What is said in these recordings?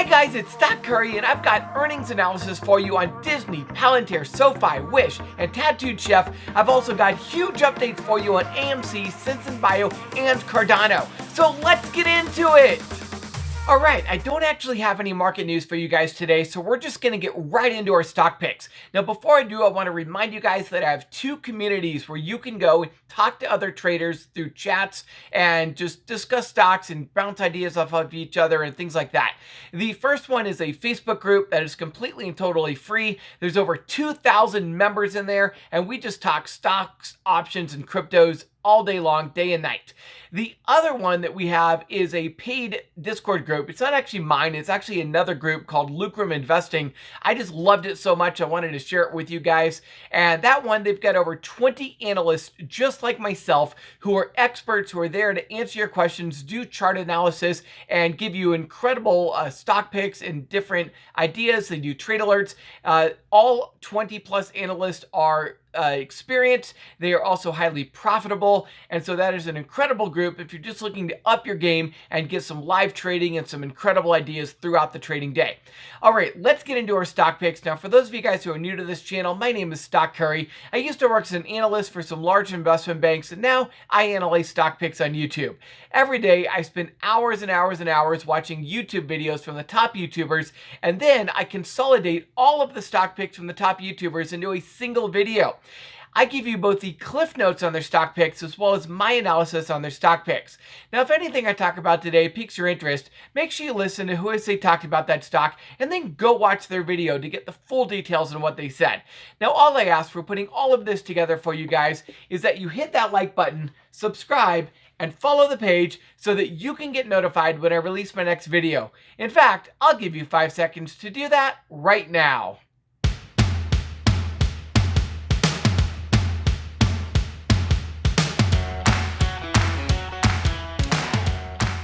guys, it's Stock Curry, and I've got earnings analysis for you on Disney, PLTR, SOFI, Wish, and Tattooed Chef. I've also got huge updates for you on AMC, SESN Bio, and Cardano. So let's get into it! Alright, I don't actually have any market news for you guys today, so we're just going to get right into our stock picks. Now before I do, I want to remind you guys that I have two communities where you can go and talk to other traders through chats and just discuss stocks and bounce ideas off of each other and things like that. The first one is a Facebook group that is completely and totally free. There's over 2,000 members in there, and we just talk stocks, options, and cryptos all day long, day and night. The other one that we have is a paid Discord group. It's not actually mine. It's actually another group called Lucrum Investing. I just loved it so much I wanted to share it with you guys. And that one, they've got over 20 analysts just like myself who are experts who are there to answer your questions, do chart analysis, and give you incredible stock picks and different ideas. They do trade alerts. All 20 plus analysts are experienced. They are also highly profitable, and so that is an incredible group if you're just looking to up your game and get some live trading and some incredible ideas throughout the trading day. All right, let's get into our stock picks. Now, for those of you guys who are new to this channel, my name is Stock Curry. I used to work as an analyst for some large investment banks, and now I analyze stock picks on YouTube. Every day, I spend hours and hours and hours watching YouTube videos from the top YouTubers, and then I consolidate all of the stock picks from the top YouTubers into a single video. I give you both the cliff notes on their stock picks as well as my analysis on their stock picks. Now, if anything I talk about today piques your interest, make sure you listen to who I say talked about that stock and then go watch their video to get the full details on what they said. Now, all I ask for putting all of this together for you guys is that you hit that like button, subscribe, and follow the page so that you can get notified when I release my next video. In fact, I'll give you 5 seconds to do that right now.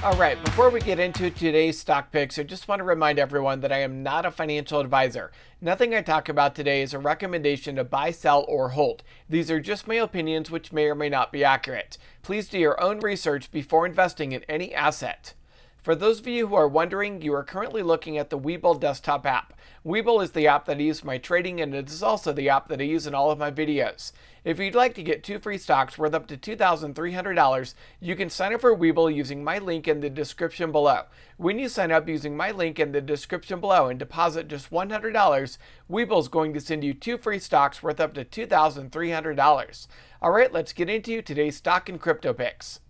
All right, before we get into today's stock picks, I just want to remind everyone that I am not a financial advisor. Nothing I talk about today is a recommendation to buy, sell, or hold. These are just my opinions, which may or may not be accurate. Please do your own research before investing in any asset. For those of you who are wondering, you are currently looking at the Webull desktop app. Webull is the app that I use for my trading, and it is also the app that I use in all of my videos. If you'd like to get 2 free stocks worth up to $2,300, you can sign up for Webull using my link in the description below. When you sign up using my link in the description below and deposit just $100, Webull is going to send you 2 free stocks worth up to $2,300. All right, let's get into today's stock and crypto picks.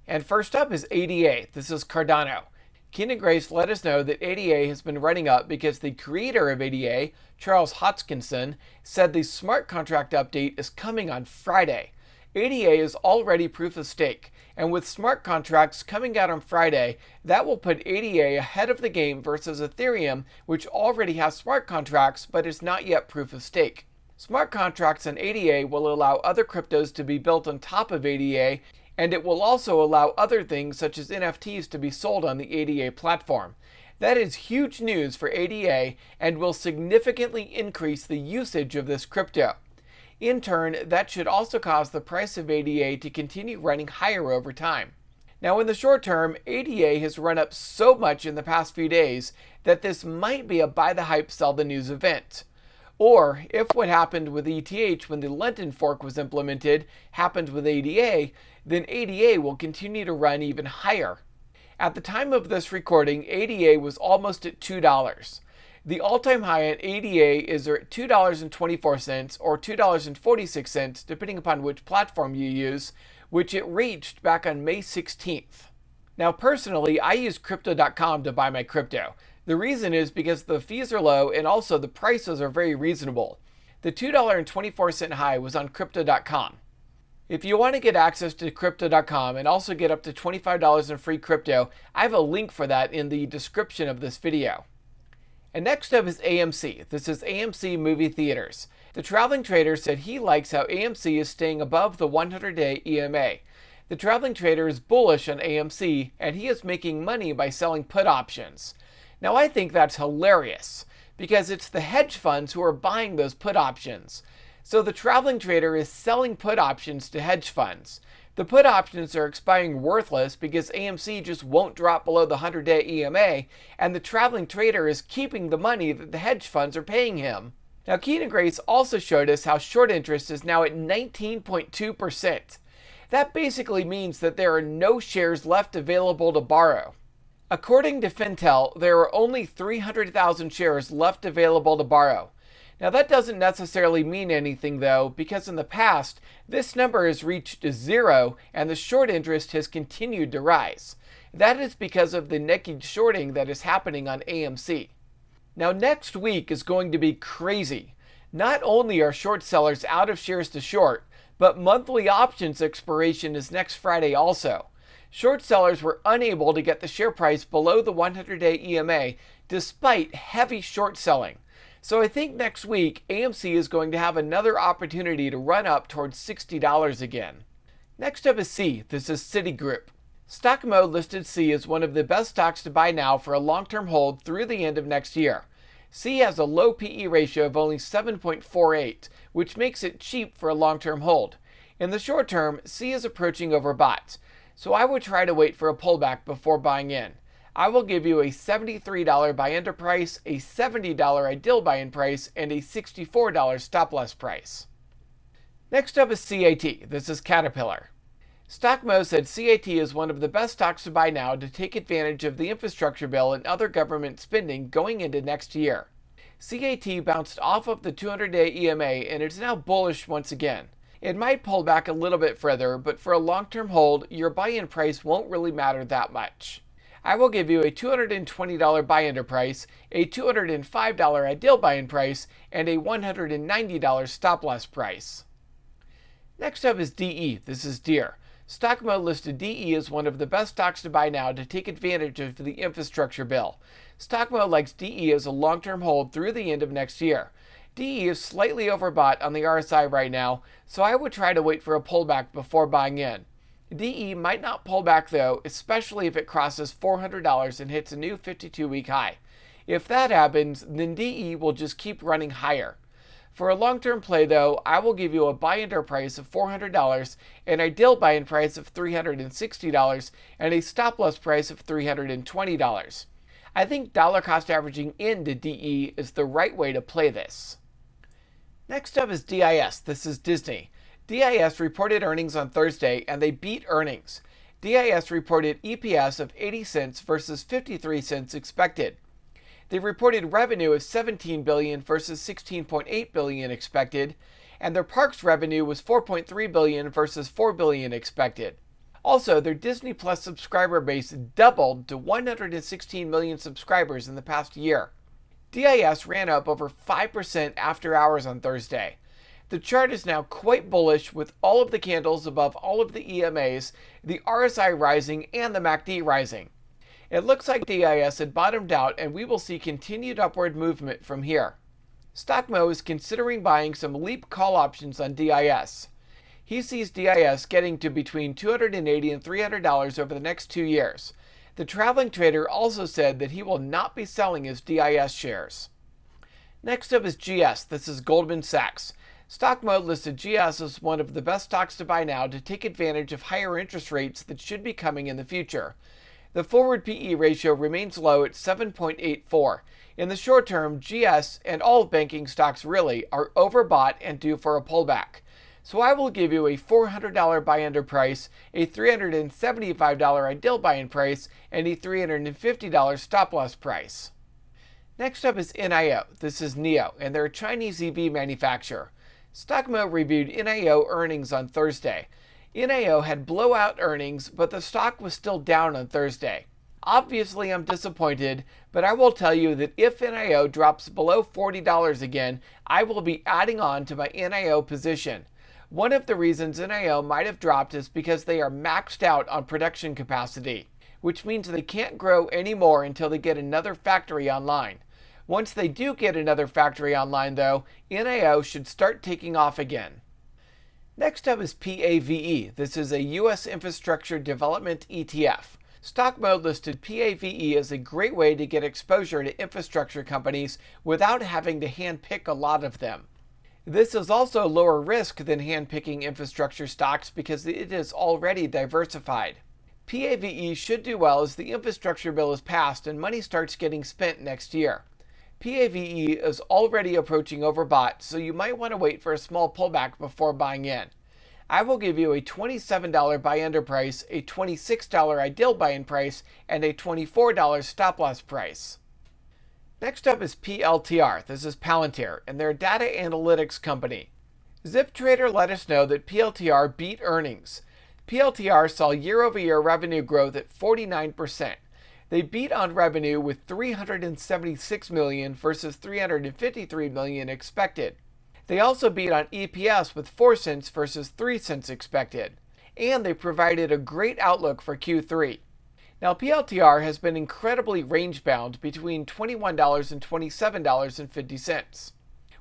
And first up is ADA. This is Cardano. Ken and Grace let us know that ADA has been running up because the creator of ADA, Charles Hoskinson, said the smart contract update is coming on Friday. ADA is already proof of stake, and with smart contracts coming out on Friday, that will put ADA ahead of the game versus Ethereum, which already has smart contracts but is not yet proof of stake. Smart contracts on ADA will allow other cryptos to be built on top of ADA, and it will also allow other things such as NFTs to be sold on the ADA platform. That is huge news for ADA and will significantly increase the usage of this crypto. In turn, that should also cause the price of ADA to continue running higher over time. Now, in the short term, ADA has run up so much in the past few days that this might be a buy the hype, sell the news event. Or, if what happened with ETH when the London fork was implemented happened with ADA, then ADA will continue to run even higher. At the time of this recording, ADA was almost at $2. The all-time high at ADA is at $2.24 or $2.46, depending upon which platform you use, which it reached back on May 16th. Now, personally, I use Crypto.com to buy my crypto. The reason is because the fees are low and also the prices are very reasonable. The $2.24 high was on Crypto.com. If you want to get access to Crypto.com and also get up to $25 in free crypto, I have a link for that in the description of this video. And next up is AMC. This is AMC Movie Theaters. The traveling trader said he likes how AMC is staying above the 100-day EMA. The traveling trader is bullish on AMC, and he is making money by selling put options. Now, I think that's hilarious because it's the hedge funds who are buying those put options. So the traveling trader is selling put options to hedge funds. The put options are expiring worthless because AMC just won't drop below the 100-day EMA, and the traveling trader is keeping the money that the hedge funds are paying him. Now, Keen and Grace also showed us how short interest is now at 19.2%. That basically means that there are no shares left available to borrow. According to Fintel, there are only 300,000 shares left available to borrow. Now, that doesn't necessarily mean anything though, because in the past, this number has reached zero and the short interest has continued to rise. That is because of the naked shorting that is happening on AMC. Now, next week is going to be crazy. Not only are short sellers out of shares to short, but monthly options expiration is next Friday also. Short sellers were unable to get the share price below the 100-day EMA despite heavy short selling. So I think next week, AMC is going to have another opportunity to run up towards $60 again. Next up is C. This is Citigroup. Stock Mode listed C as one of the best stocks to buy now for a long-term hold through the end of next year. C has a low PE ratio of only 7.48, which makes it cheap for a long-term hold. In the short term, C is approaching overbought, so I would try to wait for a pullback before buying in. I will give you a $73 buy-enter price, a $70 ideal buy-in price, and a $64 stop-loss price. Next up is CAT. This is Caterpillar. Stock Mode said CAT is one of the best stocks to buy now to take advantage of the infrastructure bill and other government spending going into next year. CAT bounced off of the 200-day EMA and is now bullish once again. It might pull back a little bit further, but for a long-term hold, your buy-in price won't really matter that much. I will give you a $220 buy-enter price, a $205 ideal buy-in price, and a $190 stop-loss price. Next up is DE. This is Deere. Stock Mode listed DE as one of the best stocks to buy now to take advantage of the infrastructure bill. Stock Mode likes DE as a long-term hold through the end of next year. DE is slightly overbought on the RSI right now, so I would try to wait for a pullback before buying in. DE might not pull back though, especially if it crosses $400 and hits a new 52-week high. If that happens, then DE will just keep running higher. For a long-term play though, I will give you a buy-enter price of $400, an ideal buy-in price of $360, and a stop-loss price of $320. I think dollar cost averaging into DE is the right way to play this. Next up is DIS. This is Disney. DIS reported earnings on Thursday, and they beat earnings. DIS reported EPS of 80 cents versus 53 cents expected. They reported revenue of $17 billion versus $16.8 billion expected, and their parks revenue was $4.3 billion versus $4 billion expected. Also, their Disney Plus subscriber base doubled to 116 million subscribers in the past year. DIS ran up over 5% after hours on Thursday. The chart is now quite bullish with all of the candles above all of the EMAs, the RSI rising, and the MACD rising. It looks like DIS had bottomed out and we will see continued upward movement from here. Stock Mode is considering buying some leap call options on DIS. He sees DIS getting to between $280 and $300 over the next 2 years. The traveling trader also said that he will not be selling his DIS shares. Next up is GS. This is Goldman Sachs. Stock Mode listed GS as one of the best stocks to buy now to take advantage of higher interest rates that should be coming in the future. The forward PE ratio remains low at 7.84. In the short term, GS and all banking stocks really are overbought and due for a pullback. So I will give you a $400 buy-enter price, a $375 ideal buy-in price, and a $350 stop-loss price. Next up is NIO. This is NIO, and they're a Chinese EV manufacturer. Stock Mode reviewed NIO earnings on Thursday. NIO had blowout earnings, but the stock was still down on Thursday. Obviously, I'm disappointed, but I will tell you that if NIO drops below $40 again, I will be adding on to my NIO position. One of the reasons NIO might have dropped is because they are maxed out on production capacity, which means they can't grow anymore until they get another factory online. Once they do get another factory online though, NIO should start taking off again. Next up is PAVE. This is a U.S. Infrastructure Development ETF. Stock Mode listed PAVE as a great way to get exposure to infrastructure companies without having to handpick a lot of them. This is also lower risk than handpicking infrastructure stocks because it is already diversified. PAVE should do well as the infrastructure bill is passed and money starts getting spent next year. PAVE is already approaching overbought, so you might want to wait for a small pullback before buying in. I will give you a $27 buy-enter price, a $26 ideal buy-in price, and a $24 stop-loss price. Next up is PLTR. This is Palantir, and they're a data analytics company. ZipTrader let us know that PLTR beat earnings. PLTR saw year-over-year revenue growth at 49%. They beat on revenue with $376 million versus $353 million expected. They also beat on EPS with 4 cents versus 3 cents expected. And they provided a great outlook for Q3. Now, PLTR has been incredibly range-bound between $21 and $27.50.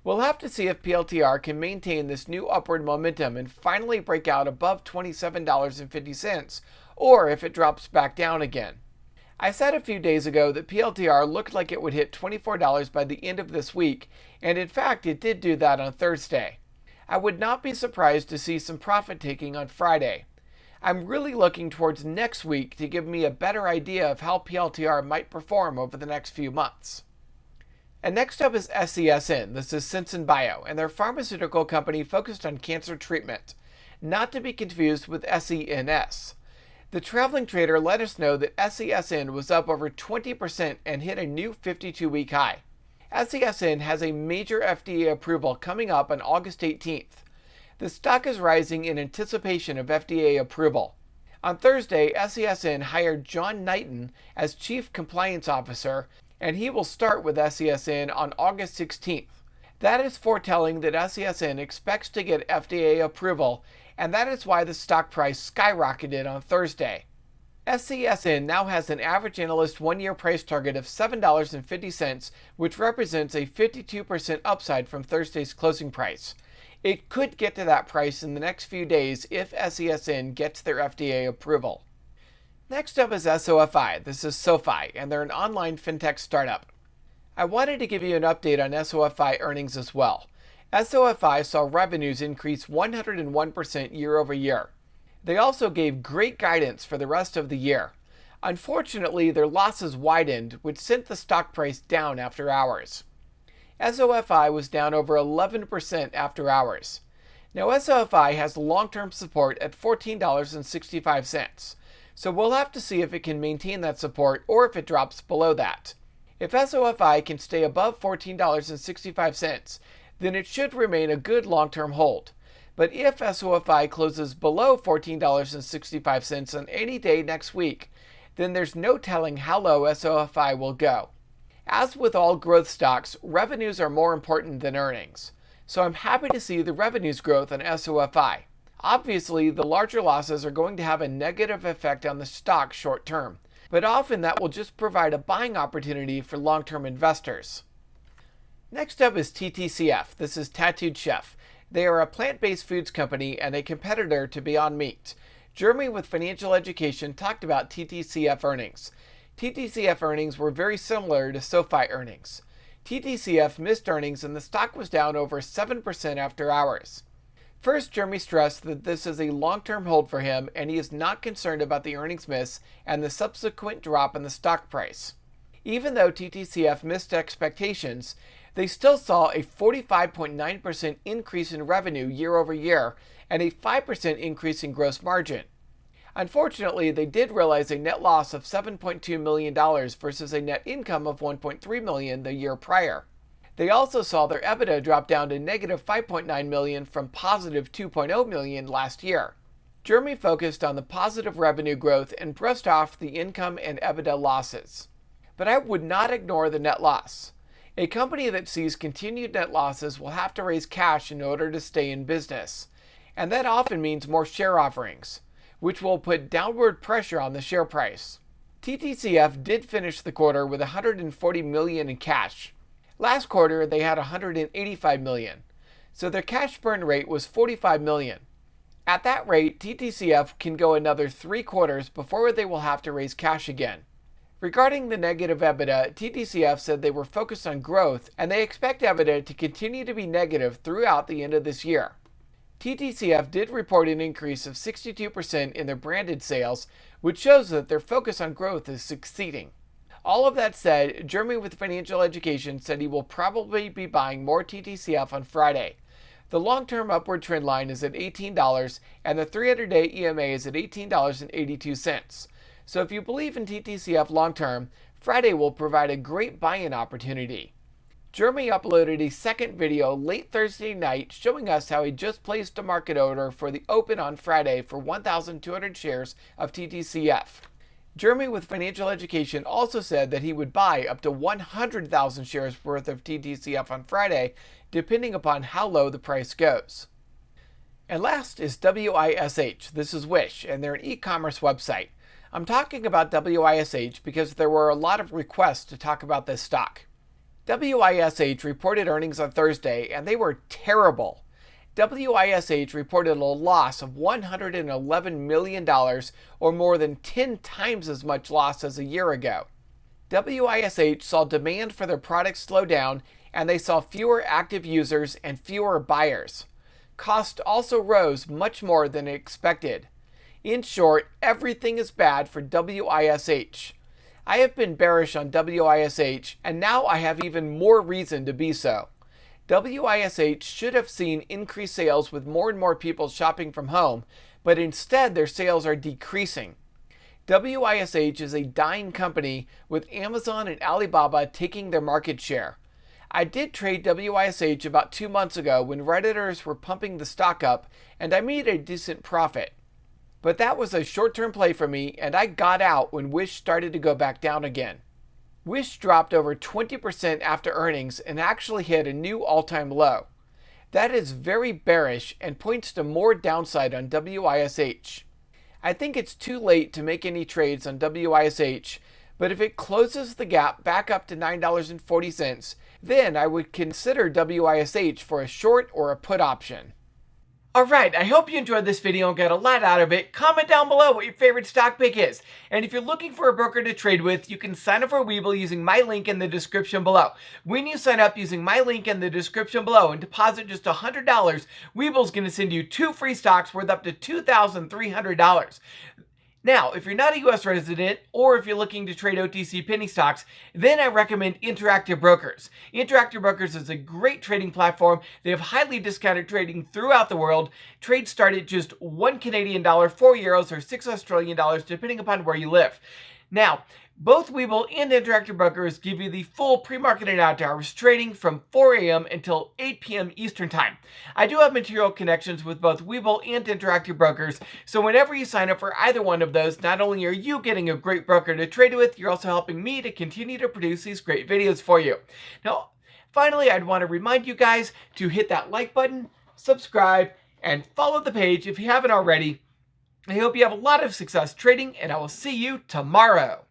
We'll have to see if PLTR can maintain this new upward momentum and finally break out above $27.50, or if it drops back down again. I said a few days ago that PLTR looked like it would hit $24 by the end of this week, and in fact it did do that on Thursday. I would not be surprised to see some profit taking on Friday. I'm really looking towards next week to give me a better idea of how PLTR might perform over the next few months. And next up is SESN. This is Sensen Bio, and they're a pharmaceutical company focused on cancer treatment, not to be confused with SENS. The traveling trader let us know that SESN was up over 20% and hit a new 52-week high. SESN has a major FDA approval coming up on August 18th. The stock is rising in anticipation of FDA approval. On Thursday, SESN hired John Knighton as Chief Compliance Officer, and he will start with SESN on August 16th. That is foretelling that SESN expects to get FDA approval, and that is why the stock price skyrocketed on Thursday. SESN now has an average analyst one-year price target of $7.50, which represents a 52% upside from Thursday's closing price. It could get to that price in the next few days if SESN gets their FDA approval. Next up is SOFI. This is SOFI, and they're an online fintech startup. I wanted to give you an update on SOFI earnings as well. SOFI saw revenues increase 101% year over year. They also gave great guidance for the rest of the year. Unfortunately, their losses widened, which sent the stock price down after hours. SOFI was down over 11% after hours. Now, SOFI has long-term support at $14.65, so we'll have to see if it can maintain that support or if it drops below that. If SOFI can stay above $14.65, then it should remain a good long-term hold. But if SOFI closes below $14.65 on any day next week, then there's no telling how low SOFI will go. As with all growth stocks, revenues are more important than earnings. So I'm happy to see the revenues growth on SOFI. Obviously, the larger losses are going to have a negative effect on the stock short term, but often that will just provide a buying opportunity for long-term investors. Next up is TTCF. This is Tattooed Chef. They are a plant-based foods company and a competitor to Beyond Meat. Jeremy with Financial Education talked about TTCF earnings. TTCF earnings were very similar to SOFI earnings. TTCF missed earnings and the stock was down over 7% after hours. First, Jeremy stressed that this is a long-term hold for him and he is not concerned about the earnings miss and the subsequent drop in the stock price. Even though TTCF missed expectations, they still saw a 45.9% increase in revenue year over year and a 5% increase in gross margin. Unfortunately, they did realize a net loss of $7.2 million versus a net income of $1.3 million the year prior. They also saw their EBITDA drop down to negative $5.9 million from positive $2.0 million last year. Jeremy focused on the positive revenue growth and brushed off the income and EBITDA losses. But I would not ignore the net loss. A company that sees continued net losses will have to raise cash in order to stay in business, and that often means more share offerings, which will put downward pressure on the share price. TTCF did finish the quarter with $140 million in cash. Last quarter, they had $185 million, so their cash burn rate was $45 million. At that rate, TTCF can go another 3 quarters before they will have to raise cash again. Regarding the negative EBITDA, TTCF said they were focused on growth and they expect EBITDA to continue to be negative throughout the end of this year. TTCF did report an increase of 62% in their branded sales, which shows that their focus on growth is succeeding. All of that said, Jeremy with Financial Education said he will probably be buying more TTCF on Friday. The long-term upward trend line is at $18 and the 300-day EMA is at $18.82. So if you believe in TTCF long-term, Friday will provide a great buy-in opportunity. Jeremy uploaded a second video late Thursday night showing us how he just placed a market order for the open on Friday for 1,200 shares of TTCF. Jeremy with Financial Education also said that he would buy up to 100,000 shares worth of TTCF on Friday, depending upon how low the price goes. And last is WISH. This is Wish, and they're an e-commerce website. I'm talking about WISH because there were a lot of requests to talk about this stock. WISH reported earnings on Thursday, and they were terrible. WISH reported a loss of $111 million, or more than 10 times as much loss as a year ago. WISH saw demand for their products slow down, and they saw fewer active users and fewer buyers. Cost also rose much more than expected. In short, everything is bad for WISH. I have been bearish on WISH, and now I have even more reason to be so. WISH should have seen increased sales with more and more people shopping from home, but instead their sales are decreasing. WISH is a dying company with Amazon and Alibaba taking their market share. I did trade WISH about 2 months ago when Redditors were pumping the stock up, and I made a decent profit. But that was a short-term play for me, and I got out when Wish started to go back down again. Wish dropped over 20% after earnings and actually hit a new all-time low. That is very bearish and points to more downside on WISH. I think it's too late to make any trades on WISH, but if it closes the gap back up to $9.40, then I would consider WISH for a short or a put option. Alright, I hope you enjoyed this video and got a lot out of it. Comment down below what your favorite stock pick is. And if you're looking for a broker to trade with, you can sign up for Webull using my link in the description below. When you sign up using my link in the description below and deposit just $100, Webull's going to send you 2 free stocks worth up to $2,300. Now, if you're not a US resident, or if you're looking to trade OTC penny stocks, then I recommend Interactive Brokers. Interactive Brokers is a great trading platform. They have highly discounted trading throughout the world. Trades start at just $1 Canadian, 4 euros, or 6 Australian dollars, depending upon where you live. Now, both Webull and Interactive Brokers give you the full pre-market and after hours trading from 4 a.m. until 8 p.m. Eastern Time. I do have material connections with both Webull and Interactive Brokers, so whenever you sign up for either one of those, not only are you getting a great broker to trade with, you're also helping me to continue to produce these great videos for you. Now, finally, I'd want to remind you guys to hit that like button, subscribe, and follow the page if you haven't already. I hope you have a lot of success trading, and I will see you tomorrow.